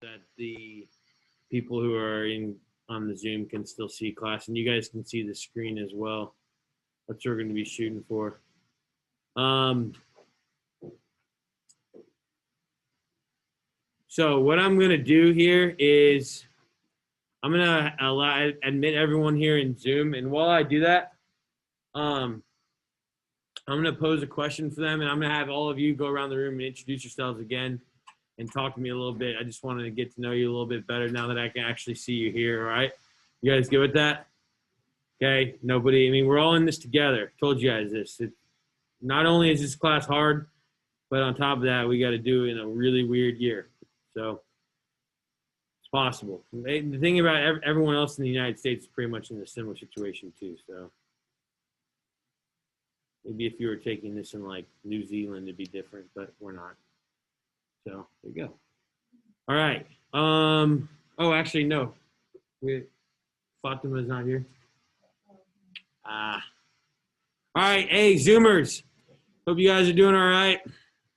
that the people who are in on the Zoom can still see class, and you guys can see the screen as well. That's what we're going to be shooting for. So what I'm going to do here is I'm going to admit everyone here in Zoom, and while I do that, I'm going to pose a question for them, and I'm going to have all of you go around the room and introduce yourselves again and talk to me a little bit. I just wanted to get to know you a little bit better now that I can actually see you here, all right? You guys good with that? Okay, nobody, I mean, we're all in this together. Told you guys this. Not only is this class hard, but on top of that, we got to do it in a really weird year. So it's possible. The thing about everyone else in the United States is pretty much in a similar situation too. So maybe if you were taking this in like New Zealand, it'd be different, but we're not. So there you go. All right. Oh, actually, no. Fatima's not here. All right. Hey, Zoomers. Hope you guys are doing all right.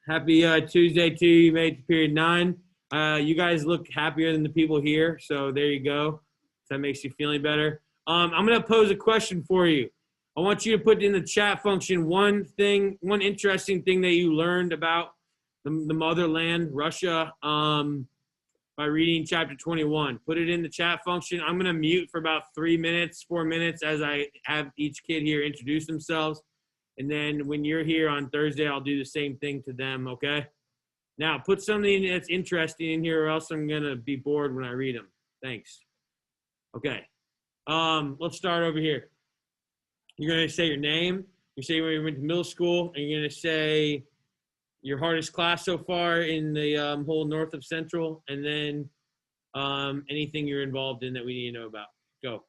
Happy Tuesday to you. You made it to period 9. You guys look happier than the people here, so there you go. If that makes you feeling better. I'm going to pose a question for you. I want you to put in the chat function one interesting thing that you learned about the motherland, Russia, by reading chapter 21. Put it in the chat function. I'm going to mute for about 4 minutes as I have each kid here introduce themselves. And then when you're here on Thursday, I'll do the same thing to them, okay? Now, put something that's interesting in here or else I'm going to be bored when I read them. Thanks. Okay. Let's start over here. You're going to say your name. You say where you went to middle school, and you're going to say your hardest class so far in the whole north of Central, and then anything you're involved in that we need to know about. Go.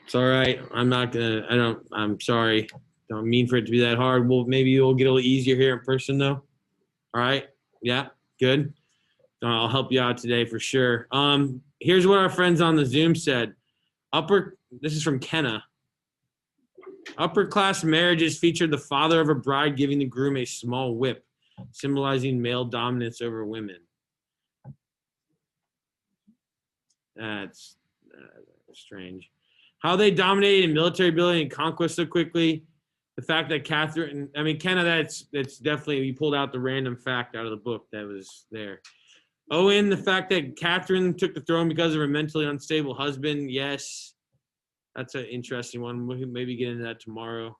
It's all right. I'm sorry. Don't mean for it to be that hard. Well, maybe it'll get a little easier here in person though. All right. Yeah, good. I'll help you out today for sure. Here's what our friends on the Zoom said. This is from Kenna. Upper class marriages featured the father of a bride giving the groom a small whip, symbolizing male dominance over women. That's strange. How they dominated in military building and conquest so quickly. The fact that Kenna, that's definitely, you pulled out the random fact out of the book that was there. Owen, the fact that Catherine took the throne because of her mentally unstable husband. Yes, that's an interesting one. We can maybe get into that tomorrow.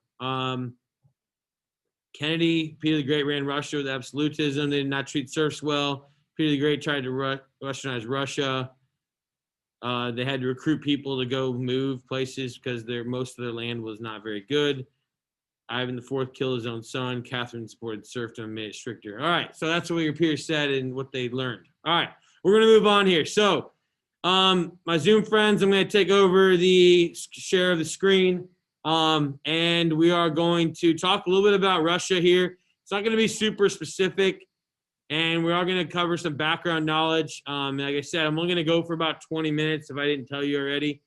Kennedy, Peter the Great ran Russia with absolutism. They did not treat serfs well. Peter the Great tried to Russianize Russia. They had to recruit people to go move places because most of their land was not very good. Ivan IV killed his own son. Catherine supported serfdom and made it stricter. All right, so that's what your peers said and what they learned. All right, we're going to move on here. So my Zoom friends, I'm going to take over the share of the screen, and we are going to talk a little bit about Russia here. It's not going to be super specific, and we are going to cover some background knowledge. Like I said, I'm only going to go for about 20 minutes if I didn't tell you already,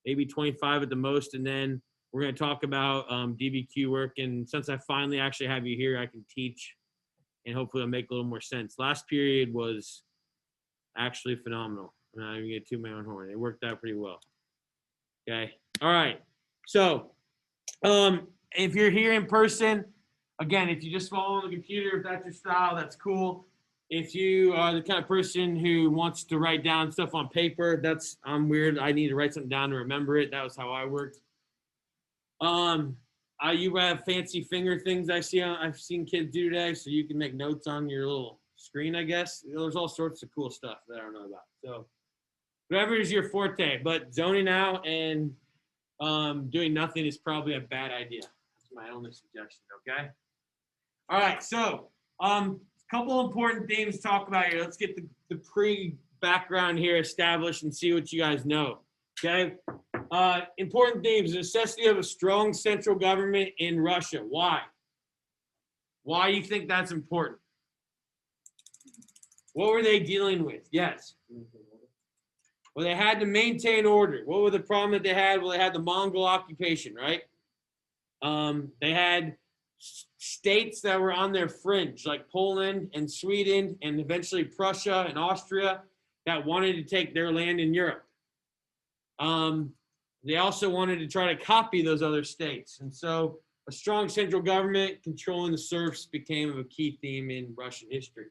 maybe 25 at the most, and then we're going to talk about DBQ work. And since I finally actually have you here, I can teach, and hopefully it'll make a little more sense. Last period was actually phenomenal. I'm not even going to toot my own horn. It worked out pretty well. Okay. All right. So if you're here in person, again, if you just follow on the computer, if that's your style, that's cool. If you are the kind of person who wants to write down stuff on paper, I'm weird. I need to write something down to remember it. That was how I worked. You have fancy finger things I've seen kids do today, so you can make notes on your little screen, I guess. There's all sorts of cool stuff that I don't know about. So whatever is your forte, but zoning out and doing nothing is probably a bad idea. That's my only suggestion, okay? All right, so a couple important things to talk about here. Let's get the pre-background here established and see what you guys know, okay? Important themes: the necessity of a strong central government in Russia. Why? Why do you think that's important? What were they dealing with? Yes. Well, they had to maintain order. What was the problem that they had? Well, they had the Mongol occupation, right? They had states that were on their fringe, like Poland and Sweden and eventually Prussia and Austria, that wanted to take their land in Europe. They also wanted to try to copy those other states. And so a strong central government controlling the serfs became a key theme in Russian history.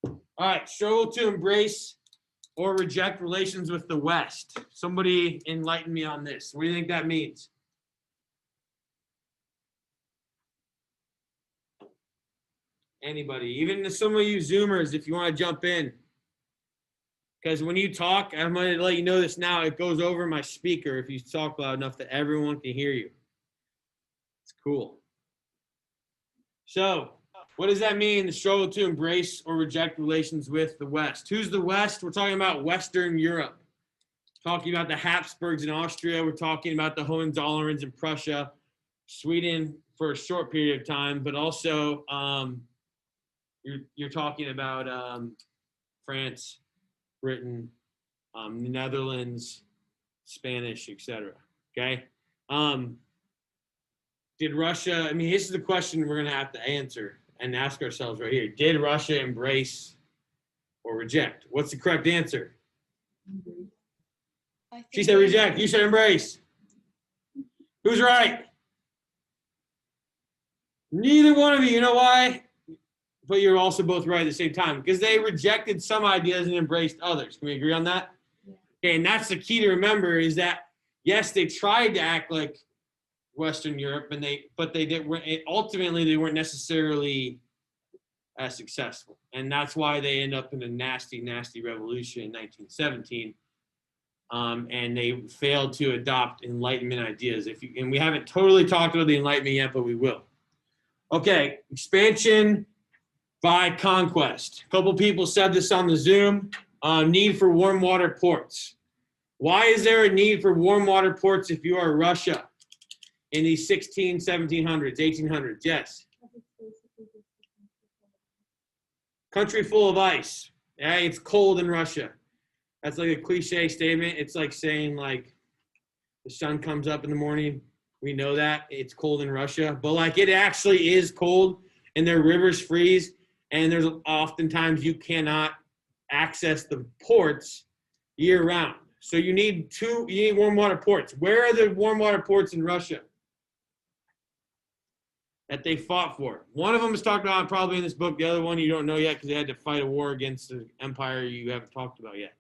All right, struggle to embrace or reject relations with the West. Somebody enlighten me on this. What do you think that means? Anybody, even some of you Zoomers, if you want to jump in. Because when you talk, I'm going to let you know this now, it goes over my speaker if you talk loud enough that everyone can hear you. It's cool. So what does that mean, the struggle to embrace or reject relations with the West? Who's the West? We're talking about Western Europe. Talking about the Habsburgs in Austria. We're talking about the Hohenzollerns in Prussia, Sweden for a short period of time, but also you're talking about France, Britain, the Netherlands, Spanish, etc. Okay. Did Russia, this is the question we're going to have to answer and ask ourselves right here. Did Russia embrace or reject? What's the correct answer? She said reject. You said embrace. Who's right? Neither one of you. You know why? But you're also both right at the same time, because they rejected some ideas and embraced others. Can we agree on that? Yeah. Okay, and that's the key to remember, is that yes, they tried to act like Western Europe, but they didn't. Ultimately, they weren't necessarily as successful, and that's why they end up in a nasty, nasty revolution in 1917. And they failed to adopt Enlightenment ideas. And we haven't totally talked about the Enlightenment yet, but we will. Okay, expansion by conquest. A couple people said this on the Zoom. Need for warm water ports. Why is there a need for warm water ports if you are Russia in the 1700s, 1800s? Yes. Country full of ice. Yeah, it's cold in Russia. That's like a cliche statement. It's like saying like the sun comes up in the morning. We know that it's cold in Russia, but like it actually is cold and their rivers freeze. And there's oftentimes you cannot access the ports year round. So you need warm water ports. Where are the warm water ports in Russia that they fought for? One of them is talked about probably in this book. The other one you don't know yet because they had to fight a war against the empire you haven't talked about yet.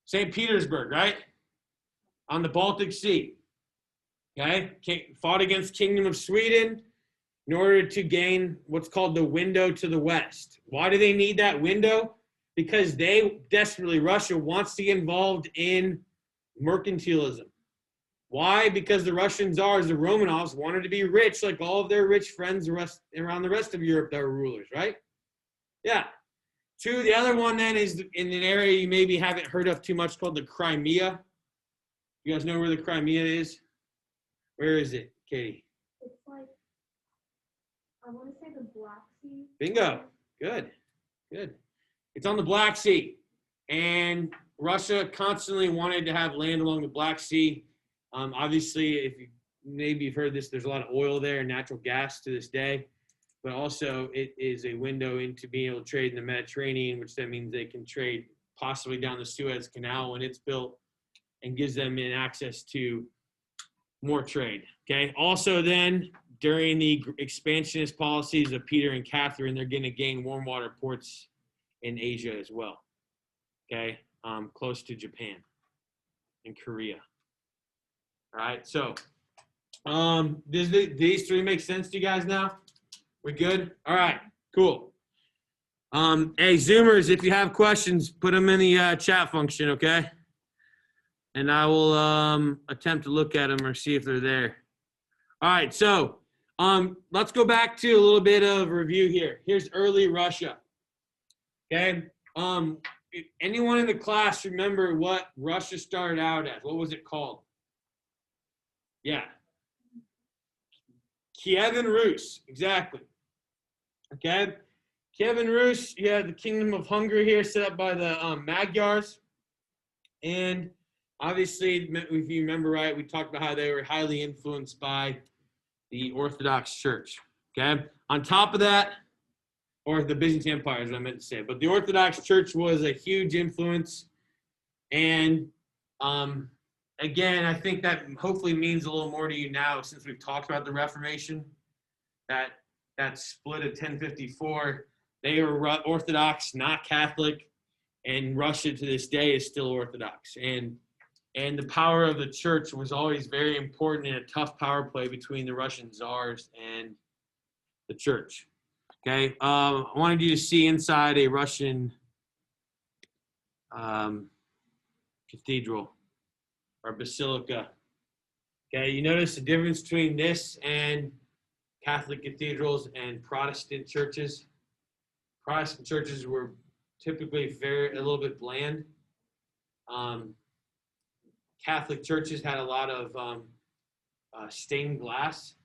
St. Petersburg, right? On the Baltic Sea. Okay? Fought against Kingdom of Sweden in order to gain what's called the window to the west. Why do they need that window? Because they desperately, Russia wants to get involved in mercantilism. Why? Because the Russian czars, the Romanovs, wanted to be rich like all of their rich friends around the rest of Europe that were rulers, right? Yeah. Two, the other one then is in an area you maybe haven't heard of too much called the Crimea. You guys know where the Crimea is? Where is it, Katie? It's like, I want to say the Black Sea. Bingo. Good. Good. It's on the Black Sea. And Russia constantly wanted to have land along the Black Sea. Obviously, if you maybe you've heard this, there's a lot of oil there and natural gas to this day. But also, it is a window into being able to trade in the Mediterranean, which then means they can trade possibly down the Suez Canal when it's built and gives them access to more trade. Okay. Also, then during the expansionist policies of Peter and Catherine, they're going to gain warm water ports in Asia as well. Okay. Close to Japan and Korea. All right. So, these three make sense to you guys now? We good? All right. Cool. Hey, Zoomers, if you have questions, put them in the chat function, okay? And I will attempt to look at them or see if they're there. All right. So, let's go back to a little bit of review here. Here's early Russia. Okay. Anyone in the class remember what Russia started out as? What was it called? Yeah. Kievan Rus, exactly. Okay. Kievan Rus, you had the Kingdom of Hungary here set up by the Magyars. And obviously, if you remember right, we talked about how they were highly influenced by the Orthodox Church. Okay. On top of that, or the Byzantine Empire is what I meant to say. But the Orthodox Church was a huge influence. And again, I think that hopefully means a little more to you now since we've talked about the Reformation. That split of 1054, they were Orthodox, not Catholic, and Russia to this day is still Orthodox. And the power of the church was always very important in a tough power play between the Russian czars and the church. Okay, I wanted you to see inside a Russian cathedral or basilica. Okay, you notice the difference between this and Catholic cathedrals and Protestant churches. Protestant churches were typically a little bit bland. Catholic churches had a lot of stained glass.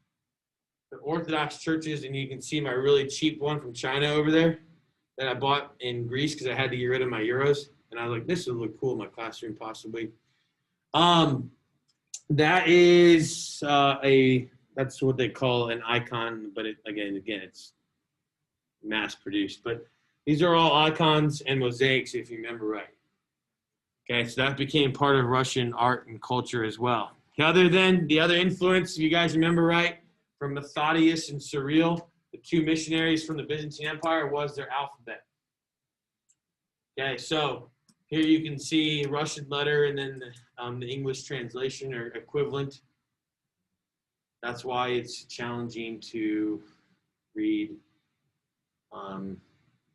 The Orthodox churches, and you can see my really cheap one from China over there that I bought in Greece because I had to get rid of my euros. And I was like, this would look cool in my classroom possibly. That is that's what they call an icon, but again, it's mass produced. But these are all icons and mosaics, if you remember right. Okay, so that became part of Russian art and culture as well. The other influence, if you guys remember right, from Methodius and Cyril, the two missionaries from the Byzantine Empire, was their alphabet. Okay, so here you can see Russian letter and then the English translation or equivalent. That's why it's challenging to read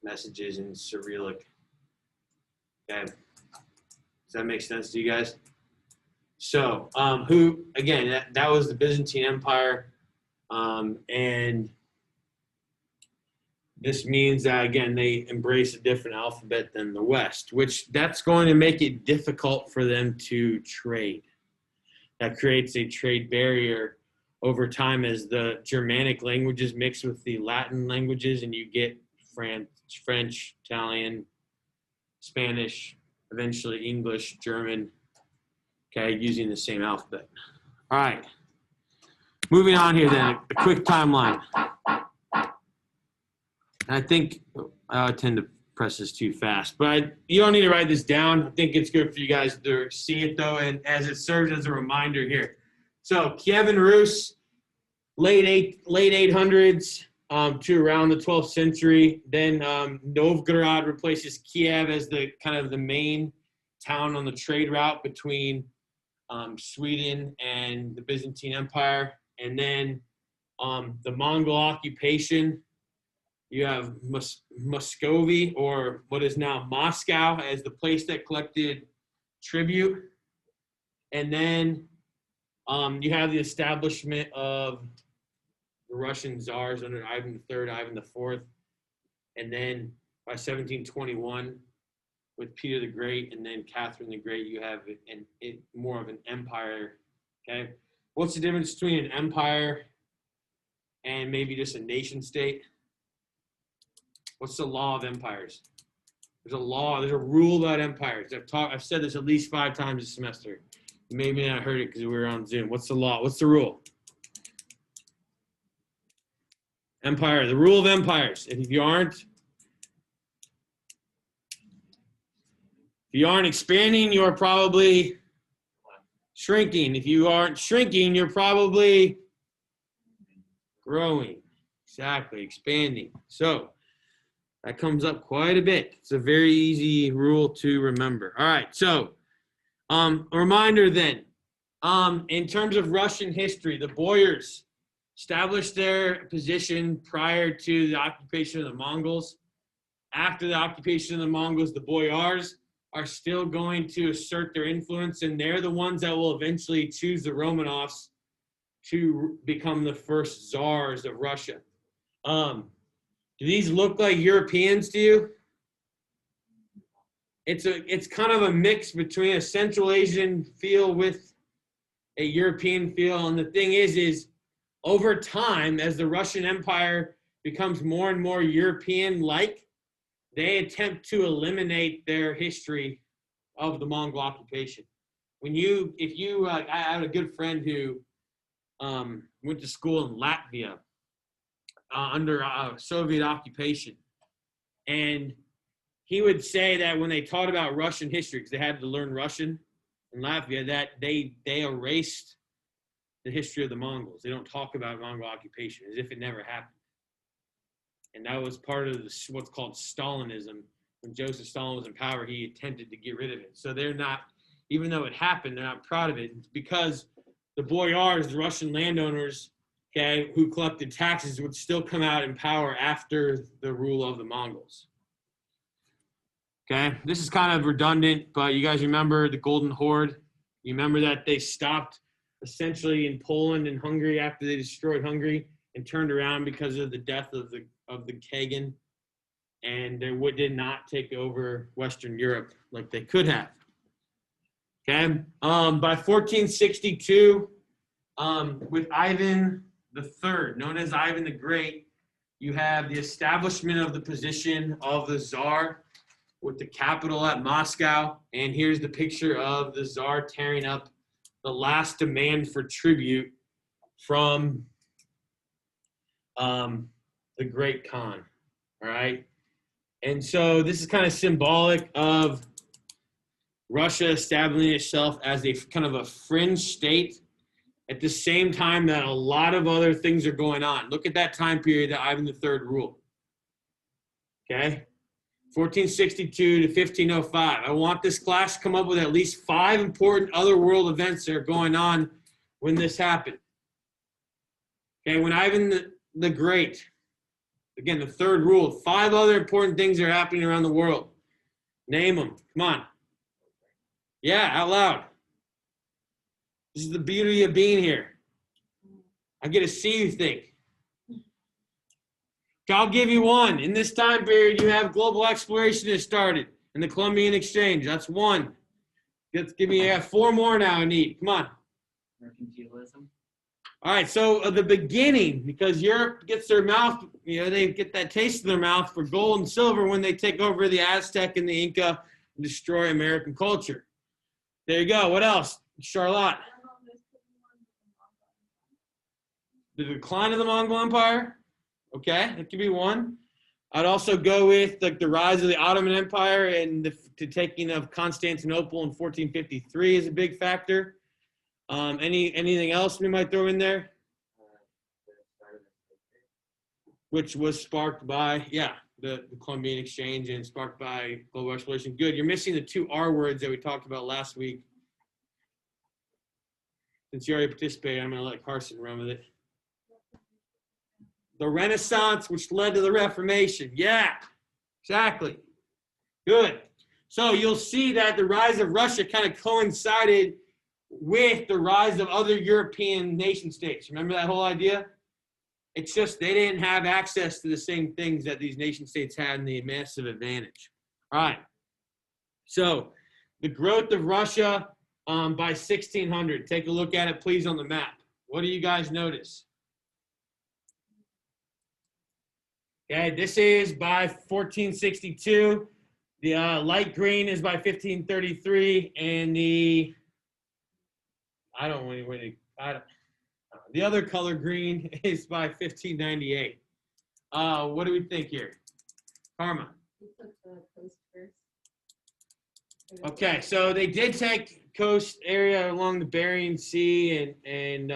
messages in Cyrillic. Okay, does that make sense to you guys? So, that was the Byzantine Empire. And this means that, again, they embrace a different alphabet than the West, which that's going to make it difficult for them to trade. That creates a trade barrier over time as the Germanic languages mix with the Latin languages, and you get French, Italian, Spanish, eventually English, German, okay, using the same alphabet. All right. Moving on here then, a quick timeline. I think I tend to press this too fast, but you don't need to write this down. I think it's good for you guys to see it though, and as it serves as a reminder here. So Kievan Rus, late 800s to around the 12th century. Then Novgorod replaces Kiev as the kind of the main town on the trade route between Sweden and the Byzantine Empire. And then the Mongol occupation. You have Muscovy, or what is now Moscow, as the place that collected tribute. And then you have the establishment of the Russian czars under Ivan III, Ivan IV. And then by 1721, with Peter the Great and then Catherine the Great, you have more of an empire. Okay, what's the difference between an empire and maybe just a nation state? What's the law of empires? There's a rule about empires. I've said this at least 5 times this semester. You maybe not heard it because we were on Zoom. What's the law? What's the rule? Empire, the rule of empires. If you aren't expanding, you are probably shrinking. If you aren't shrinking, you're probably growing. Exactly, expanding. So that comes up quite a bit. It's a very easy rule to remember. All right, so a reminder then, in terms of Russian history, the boyars established their position prior to the occupation of the Mongols. After the occupation of the Mongols, the boyars are still going to assert their influence, and they're the ones that will eventually choose the Romanovs to become the first czars of Russia. Do these look like Europeans to you? It's kind of a mix between a Central Asian feel with a European feel. And the thing is over time, as the Russian Empire becomes more and more European-like, they attempt to eliminate their history of the Mongol occupation. I had a good friend who went to school in Latvia under Soviet occupation. And he would say that when they taught about Russian history, because they had to learn Russian in Latvia, that they erased the history of the Mongols. They don't talk about Mongol occupation as if it never happened. And that was part of what's called Stalinism. When Joseph Stalin was in power, he attempted to get rid of it. So they're not, even though it happened, they're not proud of it. It's because the boyars, the Russian landowners, okay, who collected taxes, would still come out in power after the rule of the Mongols. Okay, this is kind of redundant, but you guys remember the Golden Horde? You remember that they stopped essentially in Poland and Hungary after they destroyed Hungary and turned around because of the death of the Kagan, and they did not take over Western Europe like they could have. Okay, by 1462, with Ivan III, known as Ivan the Great, you have the establishment of the position of the Tsar with the capital at Moscow. And here's the picture of the Tsar tearing up the last demand for tribute from the Great Khan. All right. And so this is kind of symbolic of Russia establishing itself as a kind of a fringe state at the same time that a lot of other things are going on. Look at that time period that Ivan III ruled. Okay? 1462 to 1505. I want this class to come up with at least 5 important other world events that are going on when this happened. Okay, when Ivan the Great, again, the third ruled, 5 other important things are happening around the world. Name them. Come on. Yeah, out loud. This is the beauty of being here. I get to see you think. I'll give you one. In this time period, you have global exploration has started and the Columbian Exchange. That's one. Give me 4 more now I need. Come on. Mercantilism. All right, so the beginning, because Europe gets their mouth, they get that taste in their mouth for gold and silver when they take over the Aztec and the Inca and destroy American culture. There you go. What else? Charlotte. The decline of the Mongol Empire. Okay, that could be one. I'd also go with like the rise of the Ottoman Empire and the taking of Constantinople in 1453 is a big factor. Anything else we might throw in there? Which was sparked by, the Columbian Exchange and sparked by global exploration. Good. You're missing the 2 R words that we talked about last week. Since you already participated, I'm going to let Carson run with it. The Renaissance, which led to the Reformation. Yeah, exactly. Good. So you'll see that the rise of Russia kind of coincided with the rise of other European nation states. Remember that whole idea? It's just they didn't have access to the same things that these nation states had in the massive advantage. All right. So the growth of Russia by 1600. Take a look at it, please, on the map. What do you guys notice? Okay, this is by 1462. The light green is by 1533, and the the other color green is by 1598. What do we think here? Karma. You took the coast first. Okay, so they did take coast area along the Bering Sea and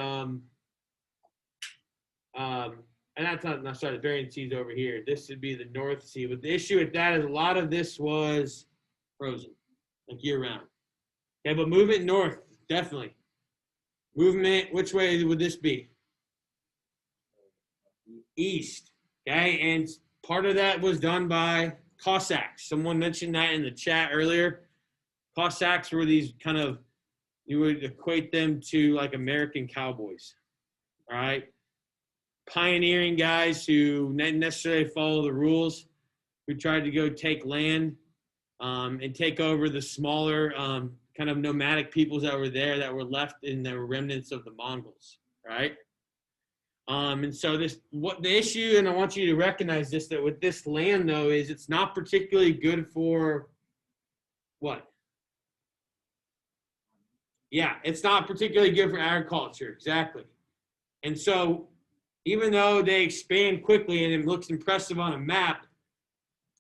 that's not sorry, the Bering Sea is over here. This would be the North Sea. But the issue with that is a lot of this was frozen, like year round. Okay, but movement north, definitely. Movement, which way would this be? East. Okay, and part of that was done by Cossacks. Someone mentioned that in the chat earlier. Cossacks were these kind of, you would equate them to like American cowboys. All right. Pioneering guys who didn't necessarily follow the rules, who tried to go take land and take over the smaller kind of nomadic peoples that were there that were left in the remnants of the Mongols, right? And so what the issue, and I want you to recognize this, that with this land though, is it's not particularly good for what? Yeah, it's not particularly good for agriculture, exactly. And so even though they expand quickly and it looks impressive on a map,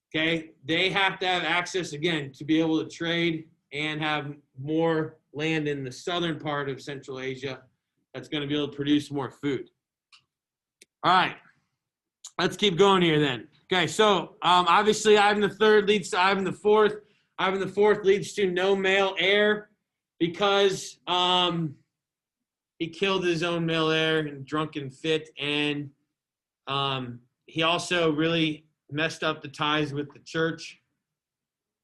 okay, they have to have access, again, to be able to trade and have more land in the southern part of Central Asia that's going to be able to produce more food. All right, let's keep going here then. Okay, so obviously Ivan III leads to Ivan IV. Ivan IV leads to no male heir because he killed his own male heir in drunken fit, and he also really messed up the ties with the church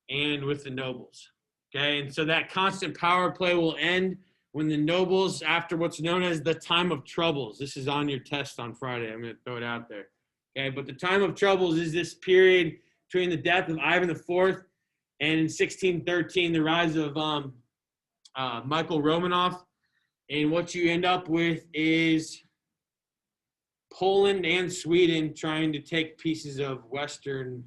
and with the nobles. Okay, and so that constant power play will end when the nobles, after what's known as the time of troubles. This is on your test on Friday. I'm going to throw it out there. Okay, but the time of troubles is this period between the death of Ivan IV and in 1613, the rise of Michael Romanov. And what you end up with is Poland and Sweden trying to take pieces of Western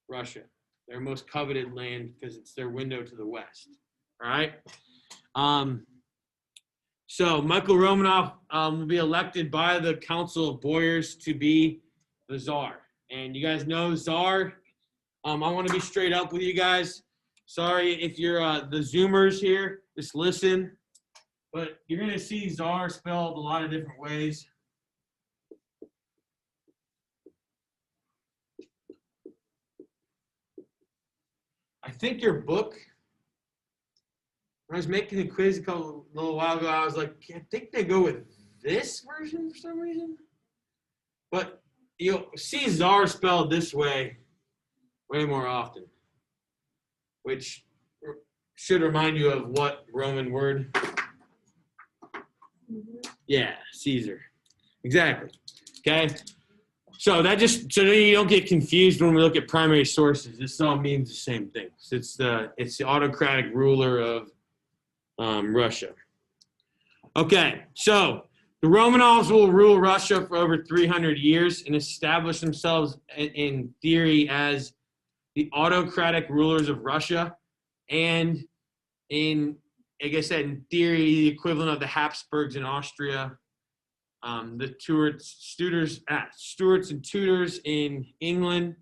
Russia, their most coveted land, because it's their window to the West. All right. So Michael Romanov will be elected by the Council of Boyars to be the Tsar. And you guys know Tsar. I want to be straight up with you guys. Sorry if you're the Zoomers here, just listen. But you're going to see Tsar spelled a lot of different ways. I think your book, when I was making the quiz a little while ago, I was like, I think they go with this version for some reason. But you'll see Tsar spelled this way more often, which should remind you of what Roman word? Yeah, Caesar. Exactly. Okay. So that just so that you don't get confused when we look at primary sources. This all means the same thing. It's the autocratic ruler of Russia. Okay, so the Romanovs will rule Russia for over 300 years and establish themselves in theory as the autocratic rulers of Russia, and in, like I said, in theory, the equivalent of the Habsburgs in Austria, the Stuarts and Tudors in England,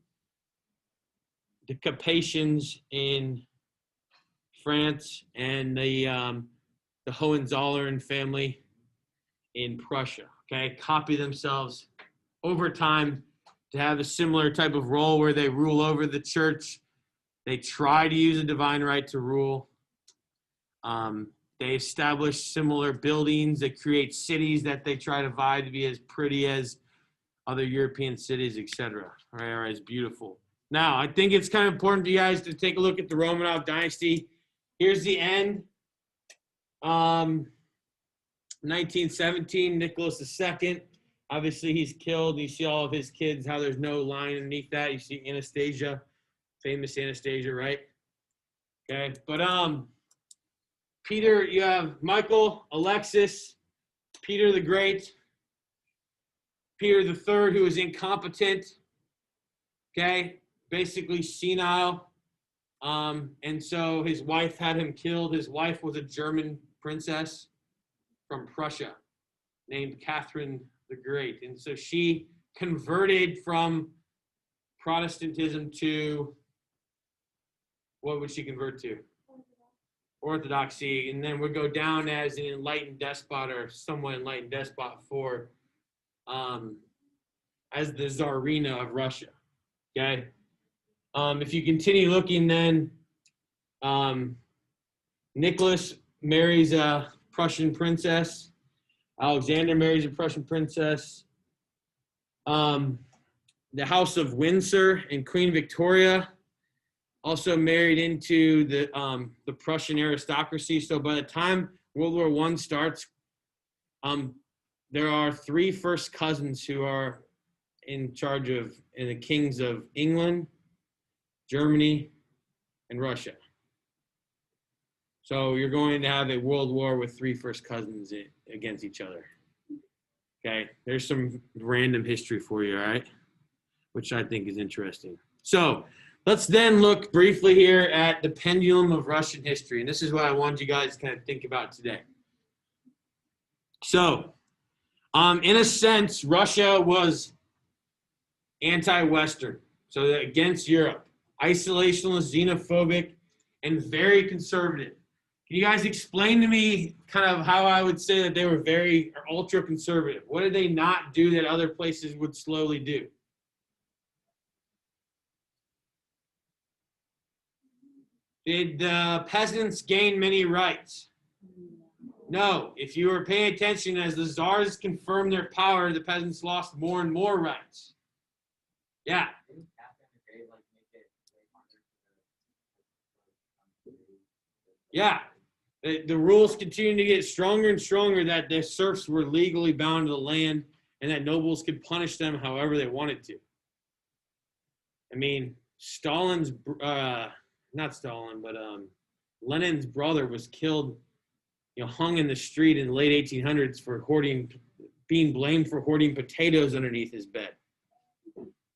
the Capetians in France, and the Hohenzollern family in Prussia. Okay, copy themselves over time to have a similar type of role where they rule over the church. They try to use a divine right to rule. They establish similar buildings. They create cities that they try to vie to be as pretty as other European cities, etc., or as beautiful. Now, I think it's kind of important for you guys to take a look at the Romanov dynasty. Here's the end. 1917, Nicholas II. Obviously, he's killed. You see all of his kids, how there's no line underneath that. You see Anastasia, famous Anastasia, right? Okay, but Peter, you have Michael, Alexis, Peter the Great, Peter the Third, who is incompetent, okay, basically senile, and so his wife had him killed. His wife was a German princess from Prussia named Catherine the Great, and so she converted from Protestantism to, what would she convert to? Orthodoxy, and then would go down as an enlightened despot or somewhat enlightened despot for as the Tsarina of Russia. Okay, if you continue looking, then Nicholas marries a Prussian princess. Alexander marries a Prussian princess. The House of Windsor and Queen Victoria also married into the Prussian aristocracy. So by the time World War I starts, there are 3 first cousins who are in charge of the kings of England, Germany, and Russia. So you're going to have a world war with 3 first cousins against each other. Okay, there's some random history for you, all right? Which I think is interesting. So let's then look briefly here at the pendulum of Russian history. And this is what I wanted you guys to kind of think about today. So, in a sense, Russia was anti-Western. So against Europe. Isolationist, xenophobic, and very conservative. Can you guys explain to me kind of how I would say that they were very ultra conservative? What did they not do that other places would slowly do? Did the peasants gain many rights? No. If you were paying attention, as the czars confirmed their power, the peasants lost more and more rights. Yeah. Yeah. The rules continued to get stronger and stronger that the serfs were legally bound to the land and that nobles could punish them however they wanted to. I mean, Stalin's, not Stalin, but Lenin's brother was killed, hung in the street in the late 1800s for being blamed for hoarding potatoes underneath his bed.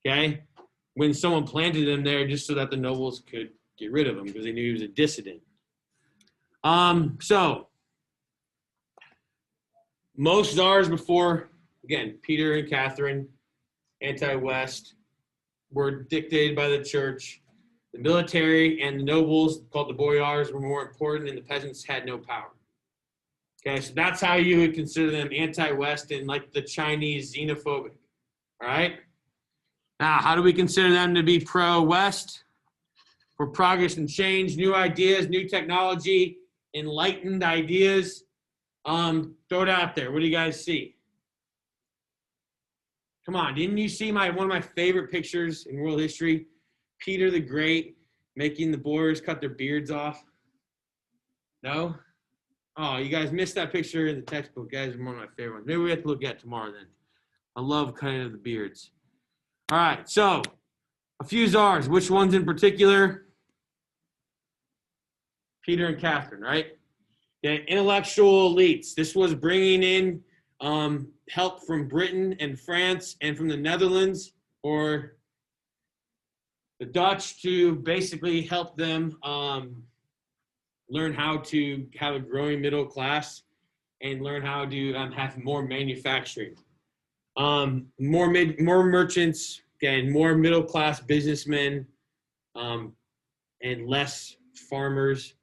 Okay? When someone planted him there just so that the nobles could get rid of him because they knew he was a dissident. So most czars before, again, Peter and Catherine, anti-West, were dictated by the church. The military and the nobles, called the boyars, were more important, and the peasants had no power. Okay, so that's how you would consider them anti-West and like the Chinese xenophobic. All right? Now, how do we consider them to be pro-West? For progress and change, new ideas, new technology, enlightened ideas. Throw it out there. What do you guys see? Come on, didn't you see one of my favorite pictures in world history? Peter the Great making the boyars cut their beards off. No? Oh, you guys missed that picture in the textbook. Guys, are one of my favorite ones. Maybe we have to look at it tomorrow then. I love cutting of the beards. All right, so a few czars. Which ones in particular? Peter and Catherine, right? The intellectual elites. This was bringing in help from Britain and France and from the Netherlands or the Dutch to basically help them learn how to have a growing middle class and learn how to have more manufacturing. More merchants, again, more middle class businessmen, and less farmers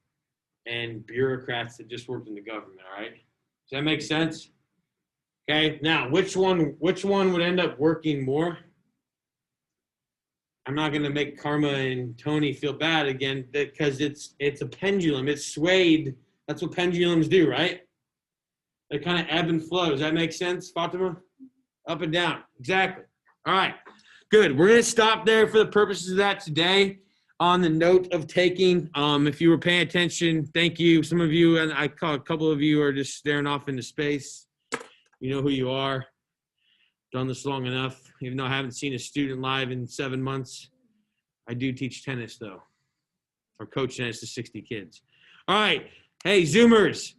and bureaucrats that just worked in the government. All right, does that make sense? Okay, now which one would end up working more? I'm not going to make Karma and Tony feel bad again because it's a pendulum. It's swayed. That's what pendulums do, right? They kind of ebb and flow. Does that make sense, Fatima? Up and down. Exactly. All right. Good. We're going to stop there for the purposes of that today. On the note of taking, if you were paying attention, thank you. Some of you, and I call a couple of you, are just staring off into space. You know who you are. Done this long enough. Even though I haven't seen a student live in 7 months, I do teach tennis, though. Or coach tennis to 60 kids. All right. Hey, Zoomers.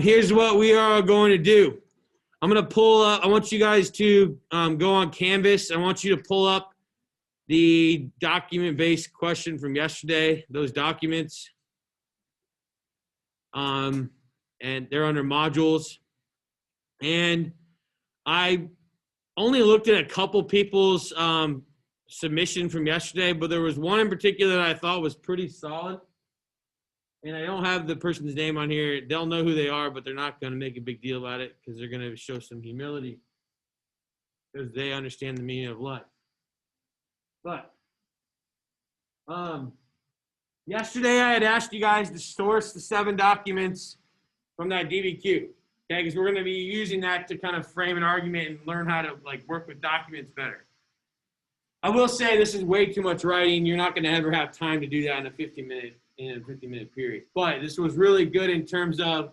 Here's what we are going to do. I'm going to pull up. I want you guys to go on Canvas. I want you to pull up the document-based question from yesterday, those documents. And they're under modules. And I only looked at a couple people's submission from yesterday, but there was one in particular that I thought was pretty solid. And I don't have the person's name on here. They'll know who they are, but they're not going to make a big deal about it because they're going to show some humility because they understand the meaning of life. But yesterday I had asked you guys to source the 7 documents from that DBQ. Okay, because we're going to be using that to kind of frame an argument and learn how to work with documents better. I will say this is way too much writing. You're not going to ever have time to do that in a 50-minute period. But this was really good in terms of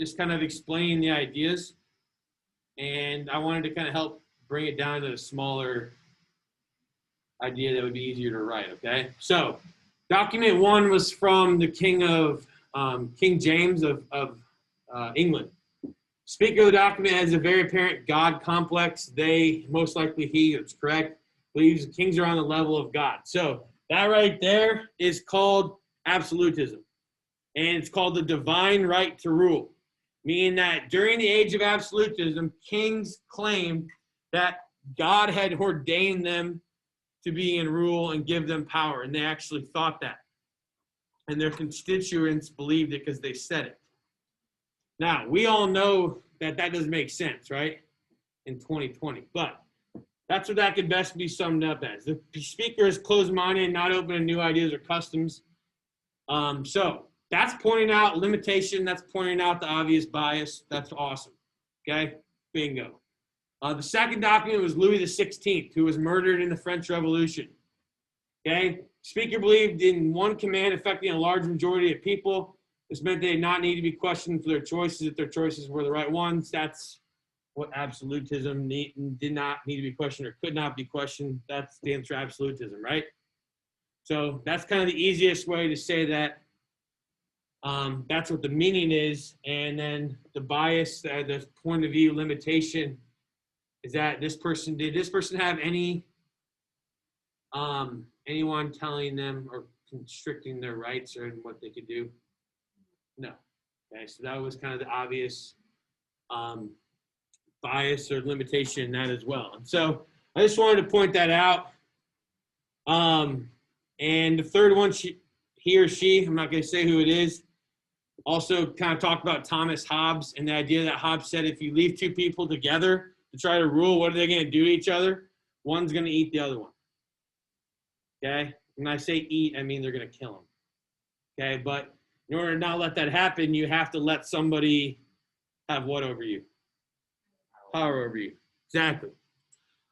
just kind of explaining the ideas. And I wanted to kind of help bring it down to a smaller idea that would be easier to write, okay? So document 1 was from the King James of England. Speaker of the document has a very apparent God complex. They, most likely he, that's correct, believes the kings are on the level of God. So that right there is called absolutism. And it's called the divine right to rule, meaning that during the age of absolutism, kings claimed that God had ordained them to be in rule and give them power. And they actually thought that. And their constituents believed it because they said it. Now, we all know that doesn't make sense, right, in 2020. But that's what that could best be summed up as. The speaker is closed-minded, not open to new ideas or customs. So that's pointing out limitation. That's pointing out the obvious bias. That's awesome. Okay? Bingo. The second document was Louis XVI, who was murdered in the French Revolution. Okay? Speaker believed in one command affecting a large majority of people. This meant they did not need to be questioned for their choices if their choices were the right ones. That's what absolutism did not need to be questioned or could not be questioned. That stands for absolutism, right? So that's kind of the easiest way to say that. That's what the meaning is. And then the bias, the point of view limitation is that did this person have anyone telling them or constricting their rights or what they could do? No. Okay, so that was kind of the obvious bias or limitation in that as well. And so I just wanted to point that out. And the third one, he or she, I'm not going to say who it is, also kind of talked about Thomas Hobbes and the idea that Hobbes said if you leave 2 people together to try to rule, what are they going to do to each other? One's going to eat the other one. Okay? When I say eat, I mean they're going to kill them. Okay? But in order to not let that happen, you have to let somebody have what over you? Power over you. Exactly.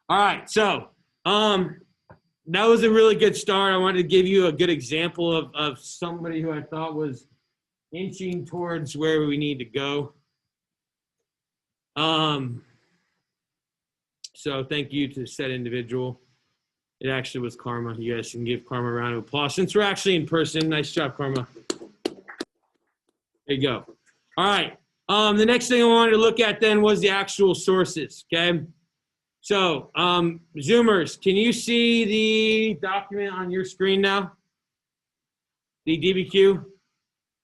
All right. So that was a really good start. I wanted to give you a good example of somebody who I thought was inching towards where we need to go. So thank you to said individual. It actually was Karma. You guys can give Karma a round of applause. Since we're actually in person, nice job, Karma. There you go. All right. The next thing I wanted to look at then was the actual sources, okay? So, Zoomers, can you see the document on your screen now? The DBQ?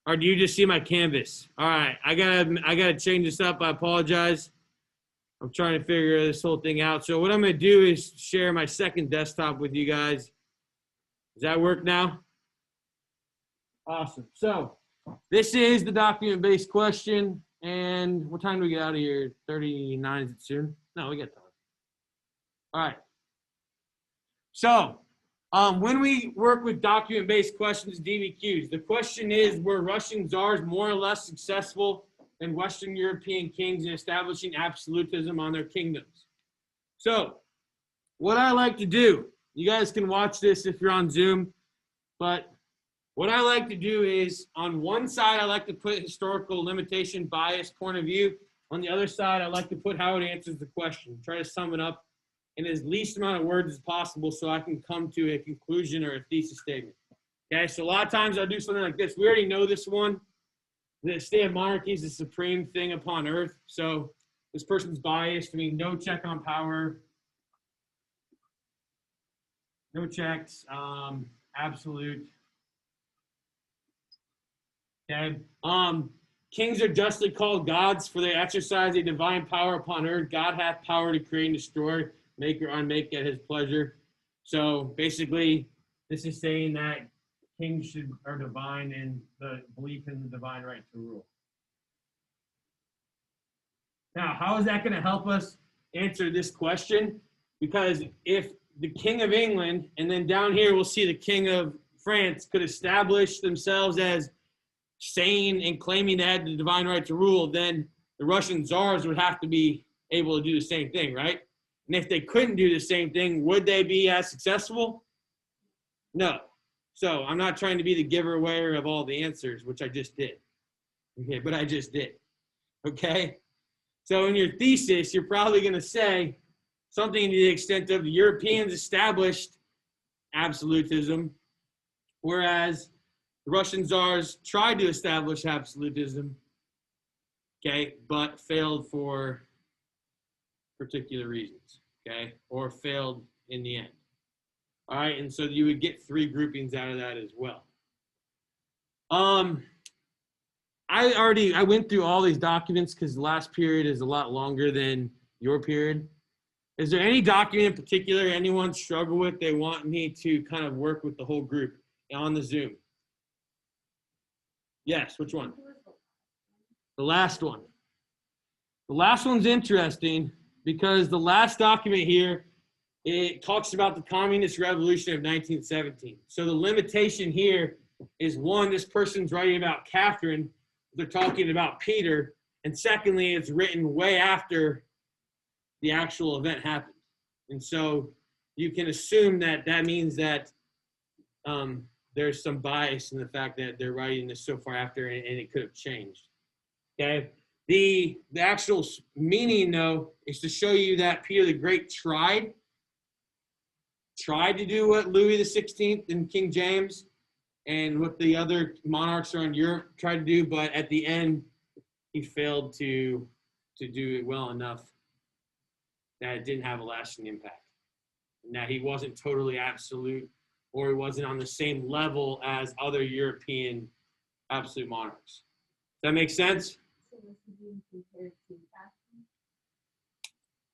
Or do you just see my canvas? All right, I gotta change this up. I apologize. I'm trying to figure this whole thing out. So what I'm gonna do is share my second desktop with you guys. Does that work now? Awesome. So this is the document-based question. And what time do we get out of here? 39, is it soon? No, we got time. All right. So when we work with document-based questions, DBQs, the question is, were Russian czars more or less successful than Western European kings in establishing absolutism on their kingdoms? So what I like to do, you guys can watch this if you're on Zoom, but what I like to do is, on one side, I like to put historical limitation, bias, point of view. On the other side, I like to put how it answers the question. Try to sum it up in as least amount of words as possible so I can come to a conclusion or a thesis statement. Okay, so a lot of times I'll do something like this. We already know this one. The state of monarchy is the supreme thing upon earth. So this person's biased. I mean, no check on power. No checks. Absolute. Okay. Kings are justly called gods, for they exercise a divine power upon earth. God hath power to create and destroy, make or unmake at his pleasure. So basically, this is saying that kings are divine and the belief in the divine right to rule. Now, how is that going to help us answer this question? Because if the King of England, and then down here we'll see the King of France, could establish themselves as saying and claiming they had the divine right to rule, then the Russian czars would have to be able to do the same thing, right? And if they couldn't do the same thing, would they be as successful? No. So I'm not trying to be the giver away of all the answers, which I just did. Okay, but I just did. Okay? So in your thesis, you're probably going to say something to the extent of the Europeans established absolutism, whereas the Russian czars tried to establish absolutism, okay, but failed for particular reasons, okay, or failed in the end. All right, and so you would get three groupings out of that as well. I went through all these documents because the last period is a lot longer than your period. Is there any document in particular anyone struggle with they want me to kind of work with the whole group on the Zoom? Yes, which one? The last one. The last one's interesting because the last document here, it talks about the Communist Revolution of 1917. So the limitation here is, one, this person's writing about Catherine, they're talking about Peter, and secondly, it's written way after the actual event happened. And so you can assume that that means that there's some bias in the fact that they're writing this so far after and it could have changed. Okay. The actual meaning, though, is to show you that Peter the Great tried to do what Louis XVI and King James and what the other monarchs around Europe tried to do, but at the end, he failed to do it well enough that it didn't have a lasting impact. And that he wasn't totally absolute, or he wasn't on the same level as other European absolute monarchs. Does that make sense?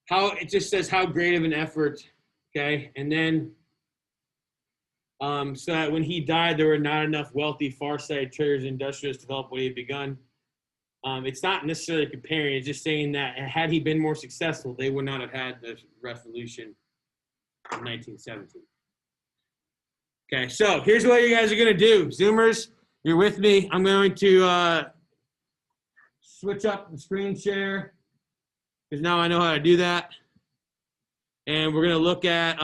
How it just says how great of an effort, okay? And then so that when he died, there were not enough wealthy, far-sighted traders and industrialists to develop what he had begun. It's not necessarily comparing, it's just saying that had he been more successful, they would not have had the revolution of 1917. Okay, so here's what you guys are going to do. Zoomers, you're with me. I'm going to switch up the screen share because now I know how to do that. And we're going to look at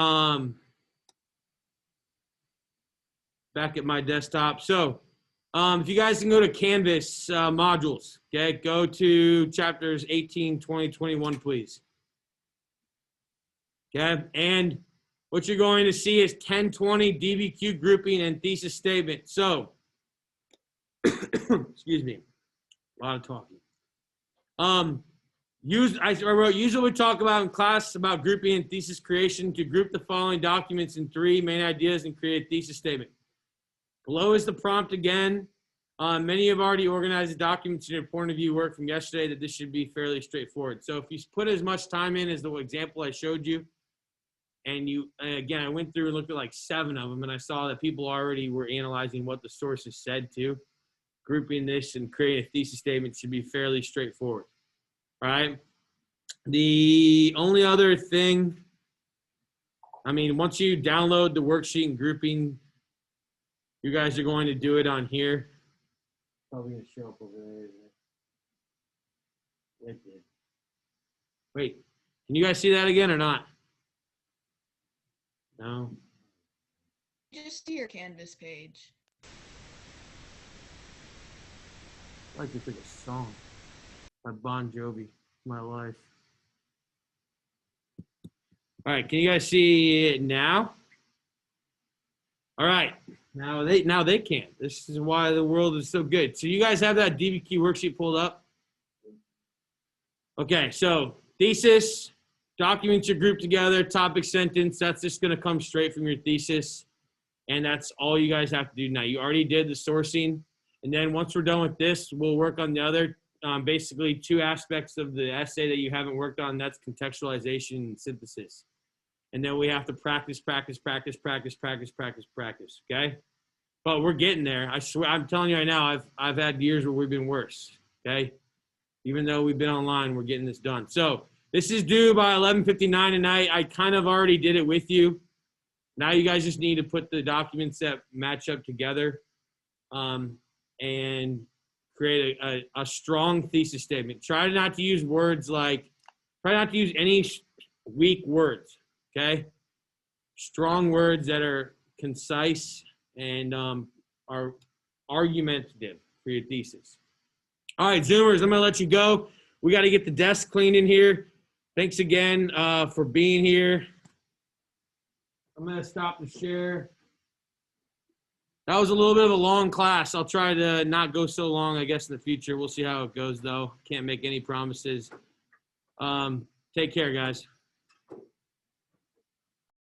back at my desktop. So if you guys can go to Canvas modules, okay, go to chapters 18, 20, 21, please. Okay, and what you're going to see is 1020 DBQ grouping and thesis statement. So, excuse me, a lot of talking. I wrote, use what we talk about in class about grouping and thesis creation to group the following documents in 3 main ideas and create a thesis statement. Below is the prompt again. Many have already organized the documents in your point of view work from yesterday that this should be fairly straightforward. So if you put as much time in as the example I showed you, and again, I went through and looked at like 7 of them, and I saw that people already were analyzing what the sources said too. Grouping this and creating a thesis statement should be fairly straightforward. All right. The only other thing, I mean, once you download the worksheet and grouping, you guys are going to do it on here. Probably going to show up over there. It did. Wait, can you guys see that again or not? No. Just see your Canvas page. I like to pick a song by Bon Jovi, My Life. All right, can you guys see it now? All right, now they can. This is why the world is so good. So you guys have that DBQ worksheet pulled up? Okay, so thesis, documents are grouped together, topic sentence, that's just gonna come straight from your thesis. And that's all you guys have to do now. You already did the sourcing. And then once we're done with this, we'll work on the other, basically 2 aspects of the essay that you haven't worked on. That's contextualization and synthesis. And then we have to practice, okay? But we're getting there. I swear, I'm telling you right now, I've had years where we've been worse, okay? Even though we've been online, we're getting this done. So this is due by 11:59 tonight. I kind of already did it with you. Now you guys just need to put the documents that match up together and create a strong thesis statement. Try not to use any weak words, okay? Strong words that are concise and are argumentative for your thesis. All right, Zoomers, I'm going to let you go. We got to get the desk cleaned in here. Thanks again for being here. I'm going to stop the share. That was a little bit of a long class. I'll try to not go so long, I guess, in the future. We'll see how it goes, though. Can't make any promises. Take care, guys.